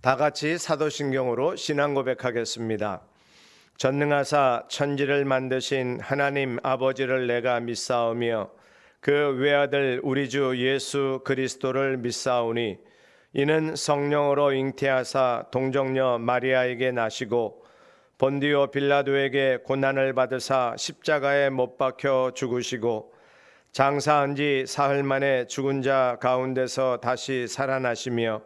다 같이 사도신경으로 신앙 고백하겠습니다. 전능하사 천지를 만드신 하나님 아버지를 내가 믿사오며 그 외아들 우리 주 예수 그리스도를 믿사오니 이는 성령으로 잉태하사 동정녀 마리아에게 나시고 본디오 빌라도에게 고난을 받으사 십자가에 못 박혀 죽으시고 장사한 지 사흘 만에 죽은 자 가운데서 다시 살아나시며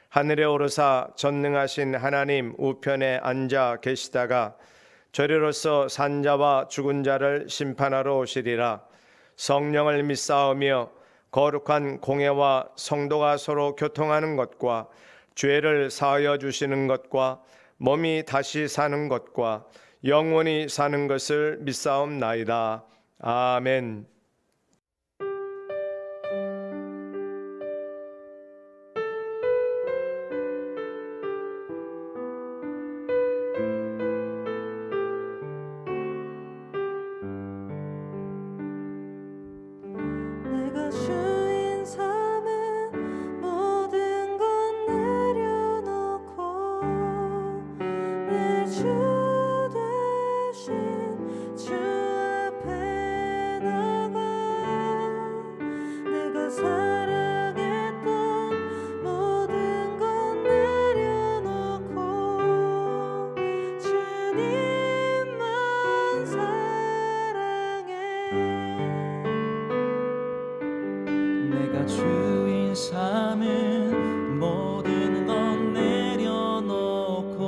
하늘에 오르사 전능하신 하나님 우편에 앉아 계시다가 저리로서 산자와 죽은 자를 심판하러 오시리라. 성령을 믿사오며 거룩한 공회와 성도가 서로 교통하는 것과 죄를 사하여 주시는 것과 몸이 다시 사는 것과 영원히 사는 것을 믿사옵나이다. 아멘. 내가 주인 삼은 모든 것 내려놓고 내 주 대신 주 앞에 나가 내가 사랑했던 모든 것 내려놓고 주님만 사랑해. 내가 주인 삼은 모든 것 내려놓고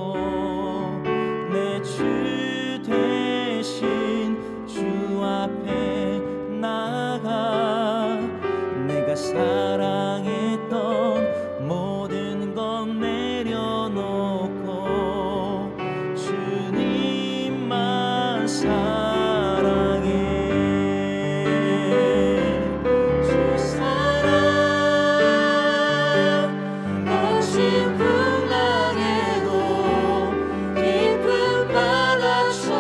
내 주 대신 주 앞에 나가 내가 사랑했던 모든 것 내려놓고 주님만 사랑해. 주 사랑 거친 풍랑에도 깊은 바다처럼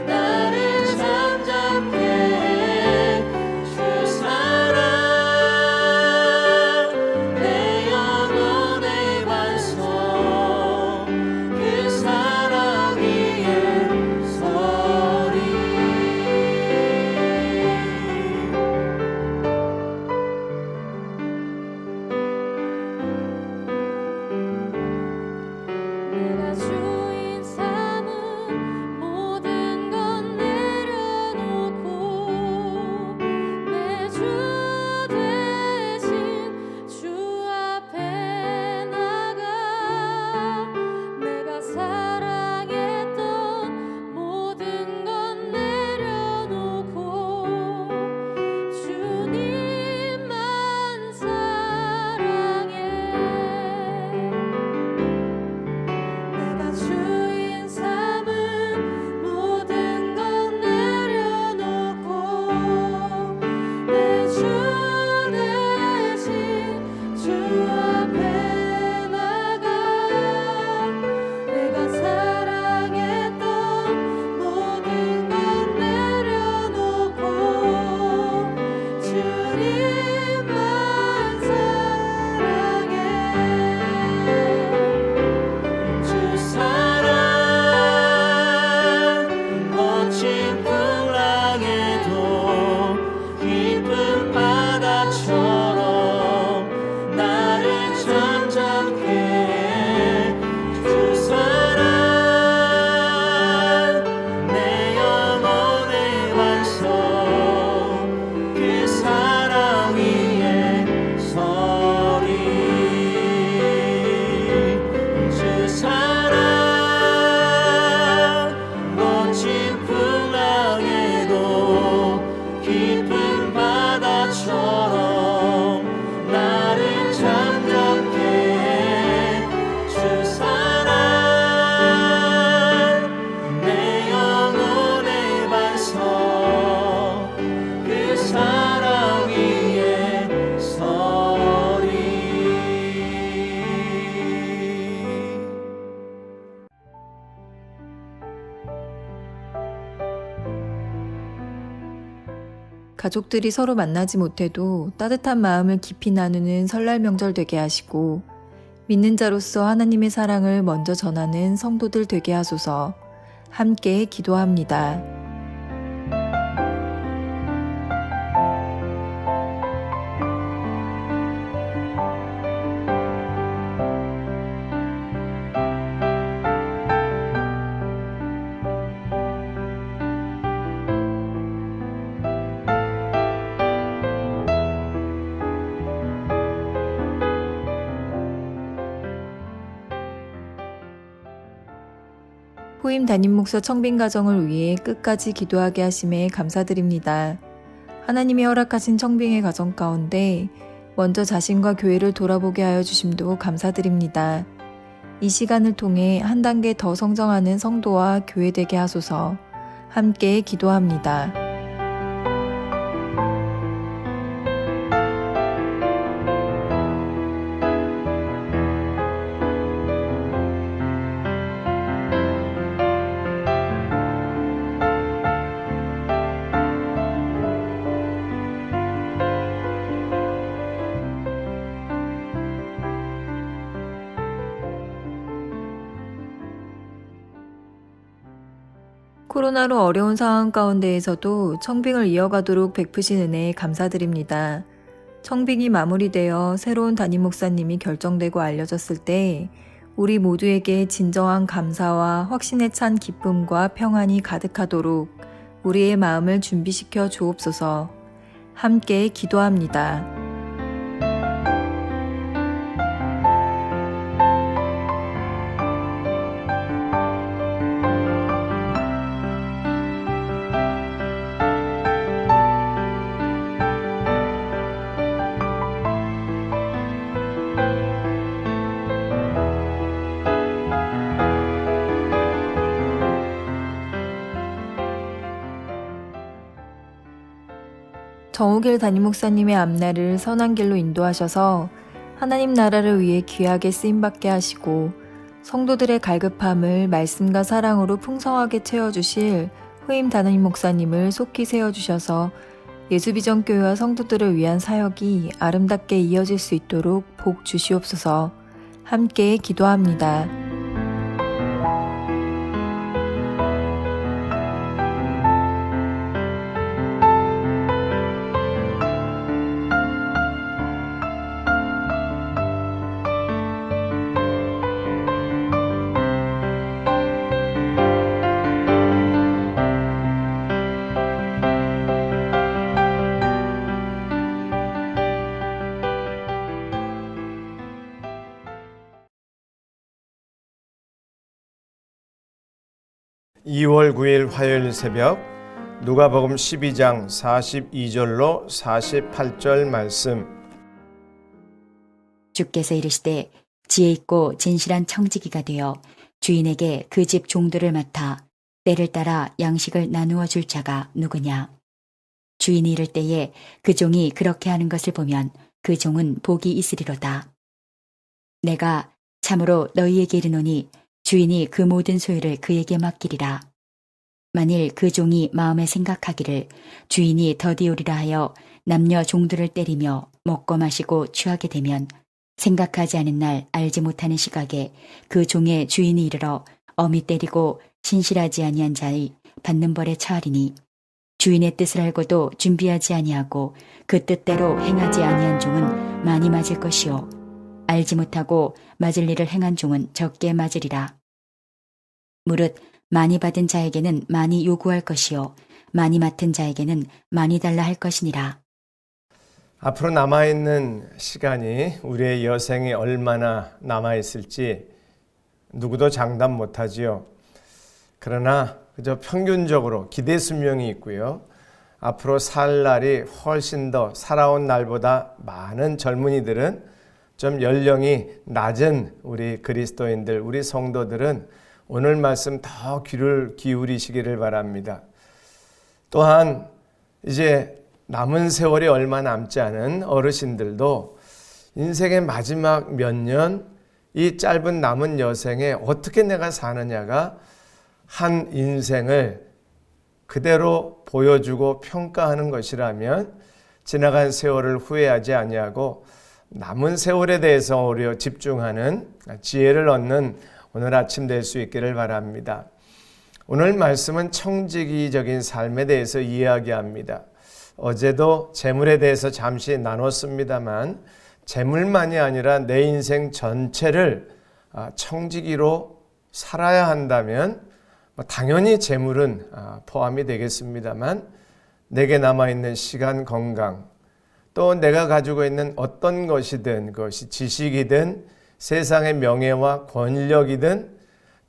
나를 잠잠케 해. 주 사랑 내 영혼의 반석 그 사랑 위에 서리. 내가 주인 삼은 모든 것 내려놓고 내 주 대신 주 앞에 나가 내가 사랑했던 모든 것 내려놓고 주님만 사랑해. 내가 주인 삼은 모든 것 내려놓고 내 주 대신 주 앞에 나가 내가 사랑했던 모든 것 내려놓고 주님만 사랑해. 주 사랑 거친 풍랑에도 깊은 바다처럼 나를 잠잠케 해. 주 사랑 내 영혼의 반석 그 사랑 위에 서리. 주 사랑 거친 풍랑에도 깊은 바다처럼 나를 잠잠케 해. 주 사랑 내 영혼의 반석 그 사랑 위에 서리. 가족들이 서로 만나지 못해도 따뜻한 마음을 깊이 나누는 설날 명절 되게 하시고 믿는 자로서 하나님의 사랑을 먼저 전하는 성도들 되게 하소서. 함께 기도합니다. 후임 담임 목사 청빙 가정을 위해 끝까지 기도하게 하심에 감사드립니다. 하나님이 허락하신 청빙의 가정 가운데 먼저 자신과 교회를 돌아보게 하여 주심도 감사드립니다. 이 시간을 통해 한 단계 더 성장하는 성도와 교회 되게 하소서. 함께 기도합니다. 코로나로 어려운 상황 가운데에서도 청빙을 이어가도록 베푸신 은혜에 감사드립니다. 청빙이 마무리되어 새로운 담임 목사님이 결정되고 알려졌을 때 우리 모두에게 진정한 감사와 확신에 찬 기쁨과 평안이 가득하도록 우리의 마음을 준비시켜 주옵소서. 함께 기도합니다. 정우길 담임 목사님의 앞날을 선한 길로 인도하셔서 하나님 나라를 위해 귀하게 쓰임받게 하시고 성도들의 갈급함을 말씀과 사랑으로 풍성하게 채워주실 후임 담임 목사님을 속히 세워주셔서 예수비전교회와 성도들을 위한 사역이 아름답게 이어질 수 있도록 복 주시옵소서. 함께 기도합니다. (2월 9일) 화요일 새벽 누가복음 12장 42절로 48절 말씀. 주께서 이르시되 지혜 있고 진실한 청지기가 되어 주인에게 그 집 종들을 맡아 때를 따라 양식을 나누어 줄 자가 누구냐. 주인이 이를 때에 그 종이 그렇게 하는 것을 보면 그 종은 복이 있으리로다. 내가 참으로 너희에게 이르노니 주인이 그 모든 소유를 그에게 맡기리라. 만일 그 종이 마음에 생각하기를 주인이 더디오리라 하여 남녀 종들을 때리며 먹고 마시고 취하게 되면 생각하지 않은 날 알지 못하는 시각에 그 종의 주인이 이르러 엄히 때리고 신실하지 아니한 자의 받는 벌에 처하리니 주인의 뜻을 알고도 준비하지 아니하고 그 뜻대로 행하지 아니한 종은 많이 맞을 것이요 알지 못하고 맞을 일을 행한 종은 적게 맞으리라. 무릇 많이 받은 자에게는 많이 요구할 것이요 많이 맡은 자에게는 많이 달라 할 것이니라. 앞으로 남아있는 시간이 우리의 여생이 얼마나 남아있을지 누구도 장담 못하지요. 그러나 그저 평균적으로 기대 수명이 있고요. 앞으로 살 날이 훨씬 더 살아온 날보다 많은 젊은이들은 좀 연령이 낮은 우리 그리스도인들, 우리 성도들은 오늘 말씀 더 귀를 기울이시기를 바랍니다. 또한 이제 남은 세월이 얼마 남지 않은 어르신들도 인생의 마지막 몇 년, 이 짧은 남은 여생에 어떻게 내가 사느냐가 한 인생을 그대로 보여주고 평가하는 것이라면 지나간 세월을 후회하지 아니하고 남은 세월에 대해서 오히려 집중하는 지혜를 얻는 오늘 아침 될 수 있기를 바랍니다. 오늘 말씀은 청지기적인 삶에 대해서 이야기합니다. 어제도 재물에 대해서 잠시 나눴습니다만 재물만이 아니라 내 인생 전체를 청지기로 살아야 한다면 당연히 재물은 포함이 되겠습니다만 내게 남아있는 시간, 건강, 또 내가 가지고 있는 어떤 것이든 그것이 지식이든 세상의 명예와 권력이든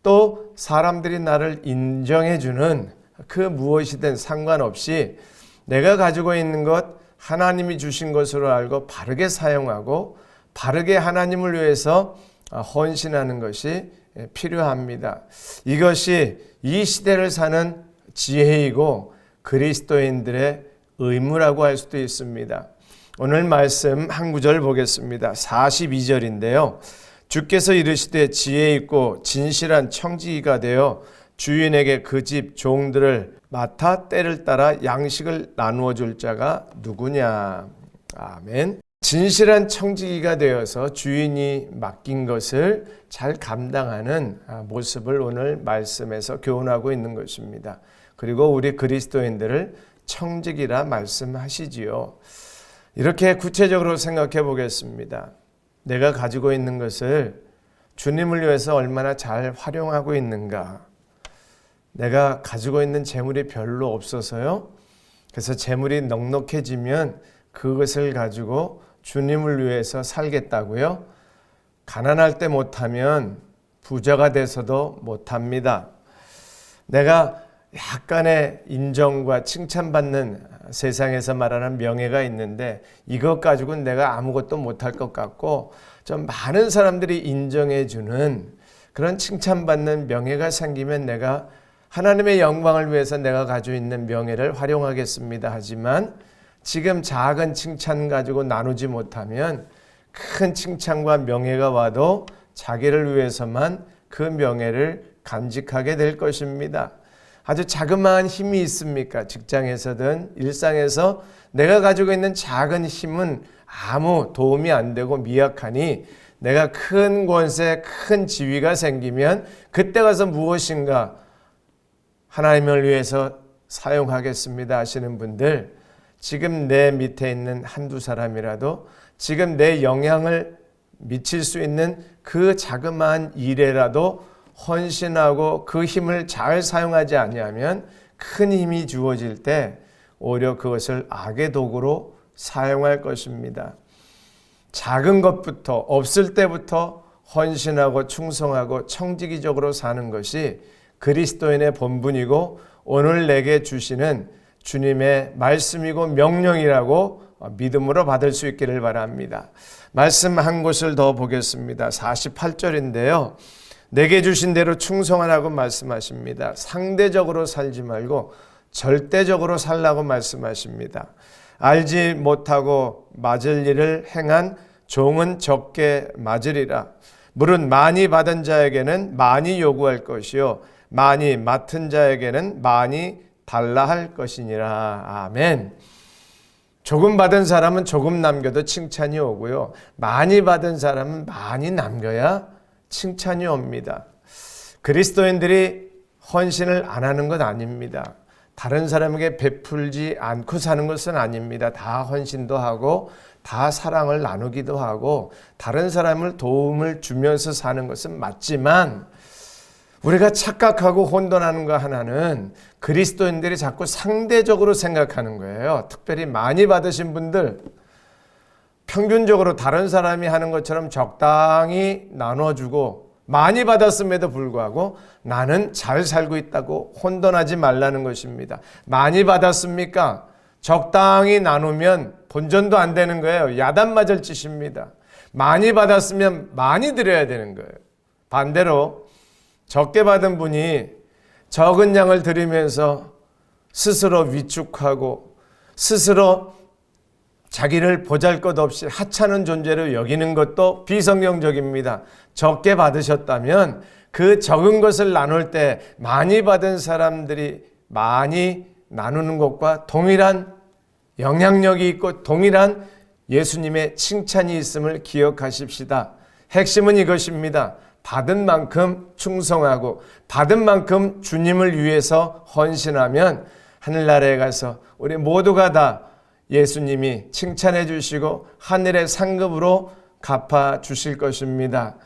또 사람들이 나를 인정해주는 그 무엇이든 상관없이 내가 가지고 있는 것 하나님이 주신 것으로 알고 바르게 사용하고 바르게 하나님을 위해서 헌신하는 것이 필요합니다. 이것이 이 시대를 사는 지혜이고 그리스도인들의 의무라고 할 수도 있습니다. 오늘 말씀 한 구절 보겠습니다. 42절인데요. 주께서 이르시되 지혜 있고 진실한 청지기가 되어 주인에게 그 집 종들을 맡아 때를 따라 양식을 나누어 줄 자가 누구냐. 아멘. 진실한 청지기가 되어서 주인이 맡긴 것을 잘 감당하는 모습을 오늘 말씀에서 교훈하고 있는 것입니다. 그리고 우리 그리스도인들을 청지기라 말씀하시지요. 이렇게 구체적으로 생각해 보겠습니다. 내가 가지고 있는 것을 주님을 위해서 얼마나 잘 활용하고 있는가. 내가 가지고 있는 재물이 별로 없어서요. 그래서 재물이 넉넉해지면 그것을 가지고 주님을 위해서 살겠다고요. 가난할 때 못하면 부자가 돼서도 못합니다. 내가 약간의 인정과 칭찬받는 세상에서 말하는 명예가 있는데 이것 가지고는 내가 아무것도 못할 것 같고 좀 많은 사람들이 인정해 주는 그런 칭찬받는 명예가 생기면 내가 하나님의 영광을 위해서 내가 가지고 있는 명예를 활용하겠습니다. 하지만 지금 작은 칭찬 가지고 나누지 못하면 큰 칭찬과 명예가 와도 자기를 위해서만 그 명예를 간직하게 될 것입니다. 아주 자그마한 힘이 있습니까? 직장에서든 일상에서 내가 가지고 있는 작은 힘은 아무 도움이 안 되고 미약하니 내가 큰 권세, 큰 지위가 생기면 그때 가서 무엇인가 하나님을 위해서 사용하겠습니다 하시는 분들, 지금 내 밑에 있는 한두 사람이라도 지금 내 영향을 미칠 수 있는 그 자그마한 일에라도 헌신하고 그 힘을 잘 사용하지 아니하면 큰 힘이 주어질 때 오히려 그것을 악의 도구로 사용할 것입니다. 작은 것부터 없을 때부터 헌신하고 충성하고 청지기적으로 사는 것이 그리스도인의 본분이고 오늘 내게 주시는 주님의 말씀이고 명령이라고 믿음으로 받을 수 있기를 바랍니다. 말씀 한 곳을 더 보겠습니다. 48절인데요. 내게 주신 대로 충성하라고 말씀하십니다. 상대적으로 살지 말고 절대적으로 살라고 말씀하십니다. 알지 못하고 맞을 일을 행한 종은 적게 맞으리라. 물은 많이 받은 자에게는 많이 요구할 것이요 많이 맡은 자에게는 많이 달라 할 것이니라. 아멘. 조금 받은 사람은 조금 남겨도 칭찬이 오고요. 많이 받은 사람은 많이 남겨야 칭찬이 옵니다. 그리스도인들이 헌신을 안 하는 것 아닙니다. 다른 사람에게 베풀지 않고 사는 것은 아닙니다. 다 헌신도 하고 다 사랑을 나누기도 하고 다른 사람을 도움을 주면서 사는 것은 맞지만 우리가 착각하고 혼돈하는 거 하나는 그리스도인들이 자꾸 상대적으로 생각하는 거예요. 특별히 많이 받으신 분들 평균적으로 다른 사람이 하는 것처럼 적당히 나눠주고 많이 받았음에도 불구하고 나는 잘 살고 있다고 혼돈하지 말라는 것입니다. 많이 받았습니까? 적당히 나누면 본전도 안 되는 거예요. 야단 맞을 짓입니다. 많이 받았으면 많이 드려야 되는 거예요. 반대로 적게 받은 분이 적은 양을 드리면서 스스로 위축하고 스스로 자기를 보잘것없이 하찮은 존재로 여기는 것도 비성경적입니다. 적게 받으셨다면 그 적은 것을 나눌 때 많이 받은 사람들이 많이 나누는 것과 동일한 영향력이 있고 동일한 예수님의 칭찬이 있음을 기억하십시다. 핵심은 이것입니다. 받은 만큼 충성하고 받은 만큼 주님을 위해서 헌신하면 하늘나라에 가서 우리 모두가 다 예수님이 칭찬해 주시고 하늘의 상급으로 갚아 주실 것입니다.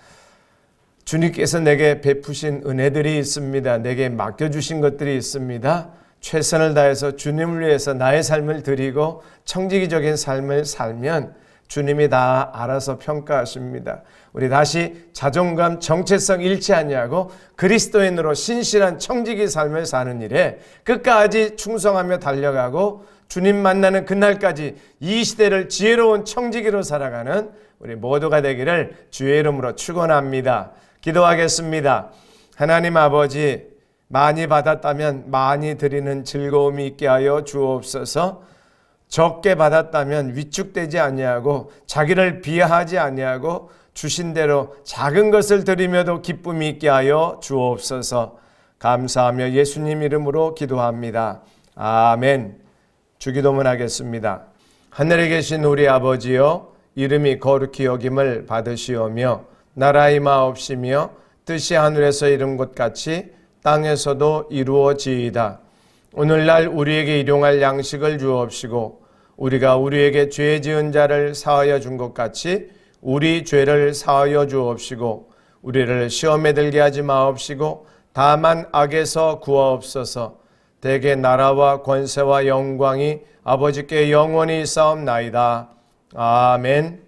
주님께서 내게 베푸신 은혜들이 있습니다. 내게 맡겨주신 것들이 있습니다. 최선을 다해서 주님을 위해서 나의 삶을 드리고 청지기적인 삶을 살면 주님이 다 알아서 평가하십니다. 우리 다시 자존감, 정체성 잃지 아니하고 그리스도인으로 신실한 청지기 삶을 사는 일에 끝까지 충성하며 달려가고 주님 만나는 그날까지 이 시대를 지혜로운 청지기로 살아가는 우리 모두가 되기를 주의 이름으로 축원합니다. 기도하겠습니다. 하나님 아버지, 많이 받았다면 많이 드리는 즐거움이 있게 하여 주옵소서. 적게 받았다면 위축되지 아니하고 자기를 비하하지 아니하고 주신 대로 작은 것을 드리며도 기쁨이 있게 하여 주옵소서. 감사하며 예수님 이름으로 기도합니다. 아멘. 주기도문 하겠습니다. 하늘에 계신 우리 아버지여, 이름이 거룩히 여김을 받으시오며 나라의 임하옵시며 뜻이 하늘에서 이룬 것 같이 땅에서도 이루어지이다. 오늘날 우리에게 일용할 양식을 주옵시고 우리가 우리에게 죄 지은 자를 사하여 준 것 같이 우리 죄를 사하여 주옵시고 우리를 시험에 들게 하지 마옵시고 다만 악에서 구하옵소서. 대개 나라와 권세와 영광이 아버지께 영원히 있사옵나이다. 아멘.